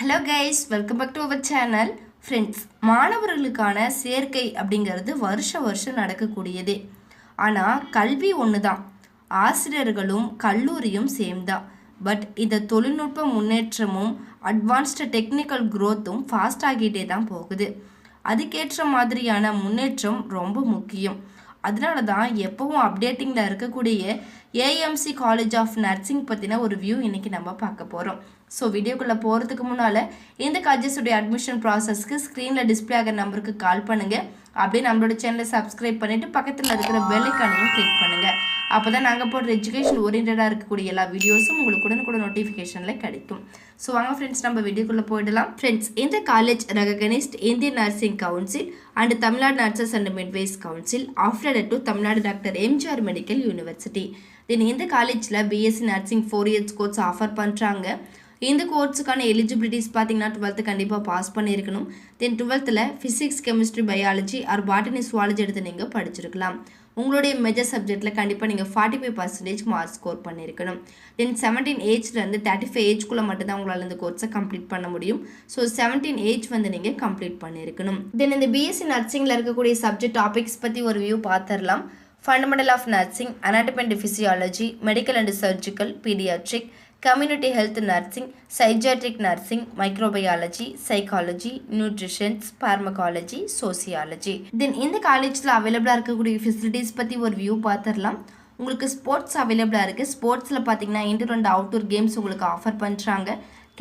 Hello guys, welcome back to our channel. Friends, மாணவர்களுக்கான சேர்க்கை அப்படிங்கிறது வருஷம் நடக்கக்கூடியதே. ஆனால் கல்வி ஒன்று தான், ஆசிரியர்களும் கல்லூரியும் சேம் தான். பட் இந்த தொழில்நுட்ப முன்னேற்றமும் அட்வான்ஸ்டு டெக்னிக்கல் க்ரோத்தும் ஃபாஸ்ட் ஆகிட்டே தான் போகுது. அதுக்கேற்ற மாதிரியான முன்னேற்றம் ரொம்ப முக்கியம். அதனால தான் எப்பவும் அப்டேட்டிங்கில் இருக்கக்கூடிய ஏஎம்சி காலேஜ் ஆஃப் நர்சிங் பற்றின ஒரு வியூ இன்றைக்கி நம்ம பார்க்க போகிறோம். ஸோ வீடியோக்குள்ளே போகிறதுக்கு முன்னால் இந்த காலேஜஸுடைய அட்மிஷன் ப்ராசஸ்க்கு ஸ்க்ரீனில் டிஸ்பிளே ஆகிற நம்பருக்கு கால் பண்ணுங்கள். அப்படியே நம்மளோட சேனலை சப்ஸ்கிரைப் பண்ணிவிட்டு பக்கத்தில் இருக்கிற பெல் ஐக்கானையும் கிளிக் பண்ணுங்கள். அப்போ தான் நாங்கள் போடுற எஜுகேஷன் ஓரியன்டாக இருக்கக்கூடிய எல்லா வீடியோஸும் உங்களுக்கு உடனுக்குடன் நோட்டிஃபிகேஷனில் கிடைக்கும். ஸோ வாங்க ஃப்ரெண்ட்ஸ், நம்ம வீடியோக்குள்ளே போயிடலாம். ஃப்ரெண்ட்ஸ், இந்த college recognised Indian nursing council and Tamil Nadu nurses and midwives council after to Tamil Nadu doctor MGR medical university. Then இந்த காலேஜில் BSc nursing 4 years course offer பண்ணுறாங்க. இந்த கோர்ஸுக்கான எலிஜிபிலிட்டிஸ் பார்த்தீங்கன்னா 12th கண்டிப்பாக பாஸ் பண்ணியிருக்கணும். Then 12th physics, chemistry, biology or botany, zoology எடுத்து நீங்கள் படிச்சிருக்கலாம். உங்களுடைய மேஜர் சப்ஜெக்டில் கண்டிப்பாக நீங்கள் 45% மார்க் ஸ்கோர் பண்ணியிருக்கணும். தென் 17 ஏஜ்லேருந்து 35 ஏஜ்குள்ளே மட்டும்தான் உங்களால் இந்த கோர்ஸை கம்ப்ளீட் பண்ண முடியும். ஸோ 17 ஏஜ் நீங்கள் கம்ப்ளீட் பண்ணியிருக்கணும். தென் இந்த பிஎஸ்சி நர்சிங்கில் இருக்கக்கூடிய சப்ஜெக்ட் டாபிக்ஸ் பற்றி ஒரு வியூ பார்த்துடலாம். Fundamental of nursing, anatomy and physiology, medical and surgical, paediatric, community health nursing, psychiatric nursing, microbiology, psychology, nutritions, pharmacology, sociology. Then இந்த காலேஜில் அவைலபிளாக இருக்கக்கூடிய ஃபெசிலிட்டிஸ் பற்றி ஒரு வியூ பார்த்துடலாம். உங்களுக்கு ஸ்போர்ட்ஸ் அவைலபிளாக இருக்குது. ஸ்போர்ட்ஸில் பார்த்தீங்கன்னா இன்டோர் அண்ட் அவுட்டோர் கேம்ஸ் உங்களுக்கு ஆஃபர் பண்ணுறாங்க.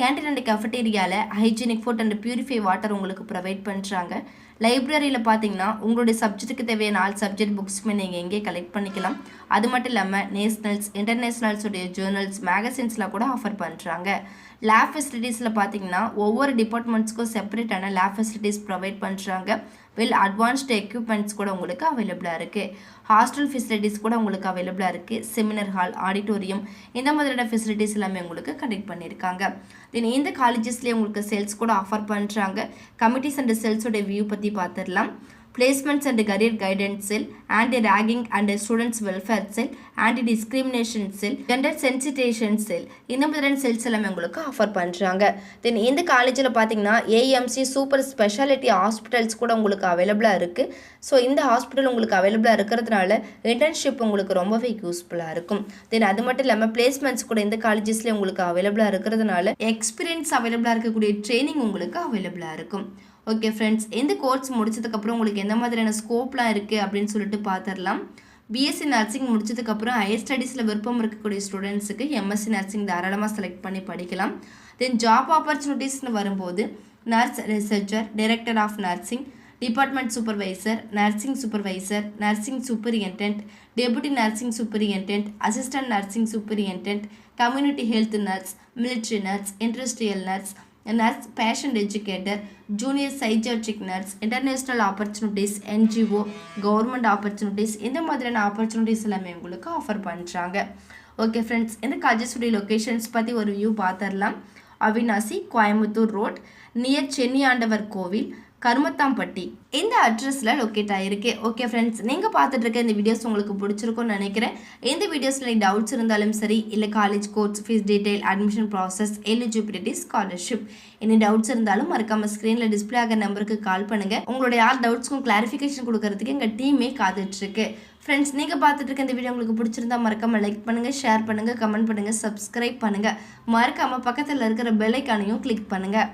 கேன்டீன் அண்ட் கஃபட்டேரியாவில் hygienic food and purify water உங்களுக்கு ப்ரொவைட் பண்ணுறாங்க. லைப்ரரியில் பார்த்தீங்கன்னா உங்களுடைய சப்ஜெக்ட்டுக்கு தேவையான 4 சப்ஜெக்ட் புக்ஸுமே நீங்கள் எங்கே கலெக்ட் பண்ணிக்கலாம். அது மட்டும் இல்லாமல் நேஷ்னல்ஸ், இன்டர்நேஷ்னல்ஸுடைய ஜேர்னல்ஸ், மேகசின்ஸ்லாம் கூட ஆஃபர் பண்ணுறாங்க. லேப் ஃபெசிலிட்டிஸில் பார்த்தீங்கன்னா ஒவ்வொரு டிபார்ட்மெண்ட்ஸ்க்கும் செப்பரேட்டான லேப் ஃபெசிலிட்டிஸ் ப்ரொவைட் பண்ணுறாங்க. அட்வான்ஸ்டு எக்யூப்மெண்ட்ஸ் கூட உங்களுக்கு அவைலபிளாக இருக்குது. ஹாஸ்டல் ஃபெசிலிட்டிஸ் கூட உங்களுக்கு அவைலபிளாக இருக்குது. செமினார் ஹால், ஆடிட்டோரியம், இந்த மாதிரியான ஃபெசிலிட்டிஸ் எல்லாமே உங்களுக்கு கனெக்ட் பண்ணியிருக்காங்க. தென் இந்த காலேஜஸ்லேயே உங்களுக்கு செல்ஸ் கூட ஆஃபர் பண்ணுறாங்க. கமிட்டிஸ் அண்ட் செல்ஸோட வியூ பற்றி பார்த்துடலாம். Placements and career guidance cell, anti ragging and students welfare cell, anti discrimination cell, gender sensitisation cell, இந்த மாதிரியான செல்ஸ் எல்லாமே உங்களுக்கு ஆஃபர் பண்ணுறாங்க. தென் இந்த காலேஜில் பார்த்தீங்கன்னா ஏஎம்சி சூப்பர் ஸ்பெஷாலிட்டி ஹாஸ்பிட்டல்ஸ் கூட உங்களுக்கு அவைலபிளாக இருக்குது. ஸோ இந்த ஹாஸ்பிட்டல் உங்களுக்கு அவைலபிளாக இருக்கிறதுனால இன்டர்ன்ஷிப் உங்களுக்கு ரொம்பவே யூஸ்ஃபுல்லாக இருக்கும். தென் அது மட்டும் இல்லாமல் பிளேஸ்மெண்ட்ஸ் கூட இந்த காலேஜஸ்லேயே உங்களுக்கு அவைலபிளாக இருக்கிறதுனால எக்ஸ்பீரியன்ஸ் அவைலபிளாக இருக்கக்கூடிய ட்ரைனிங் உங்களுக்கு அவைலபிளாக இருக்கும். ஓகே ஃப்ரெண்ட்ஸ், இந்த கோர்ஸ் முடிச்சதுக்கப்புறம் உங்களுக்கு எந்த மாதிரியான ஸ்கோப்லாம் இருக்குது அப்படின்னு சொல்லிட்டு பார்த்துடலாம். பிஎஸ்சி நர்சிங் முடிச்சதுக்கப்புறம் ஹையர் ஸ்டடீஸில் விருப்பம் இருக்கக்கூடிய ஸ்டூடெண்ட்ஸுக்கு எம்எஸ்சி நர்சிங் தாராளமாக செலக்ட் பண்ணி படிக்கலாம். தென் ஜாப் ஆப்பர்ச்சுனிட்டிஸ்னு வரும்போது nurse researcher, director of nursing, department supervisor, nursing supervisor, nursing superintendent, deputy nursing superintendent, assistant nursing superintendent, community health nurse, military nurse, industrial nurse, nurse patient educator, junior psychiatric nurse, international opportunities, NGO, government opportunities, இந்த மாதிரியான opportunities எல்லாமே உங்களுக்கு offer பண்ணுறாங்க. Okay friends, இந்த காலேஜஸுடைய locations பற்றி ஒரு view பார்த்துடலாம். Avinashi, Coimbatore road, near சென்னி ஆண்டவர் கோவில், கருமத்தாம்பட்டி, இந்த அட்ரஸில் லொக்கேட் ஆகிருக்கு. ஓகே ஃப்ரெண்ட்ஸ், நீங்கள் பார்த்துட்டு இருக்க இந்த வீடியோஸ் உங்களுக்கு பிடிச்சிருக்கும்னு நினைக்கிறேன். இந்த வீடியோஸில் டவுட்ஸ் இருந்தாலும் சரி, இல்லை college course, fees detail, admission process, eligibility, scholarship, என்ன டவுட்ஸ் இருந்தாலும் மறக்காமல் ஸ்க்ரீனில் டிஸ்பிளே ஆகிற நம்பருக்கு கால் பண்ணுங்கள். உங்களுடைய யார் டவுட்ஸ்க்கும் கிளாரிஃபிகேஷன் கொடுக்கறதுக்கு எங்கள் டீமே காத்துட்ருக்கு. ஃப்ரெண்ட்ஸ், நீங்கள் பார்த்துட்டு இருக்க இந்த வீடியோ உங்களுக்கு பிடிச்சிருந்தா மறக்காமல் லைக் பண்ணுங்கள், ஷேர் பண்ணுங்கள், கமெண்ட் பண்ணுங்கள், சப்ஸ்கிரைப் பண்ணுங்கள். மறக்காமல் பக்கத்தில் இருக்கிற பெல் ஐக்கானையும் கிளிக் பண்ணுங்கள்.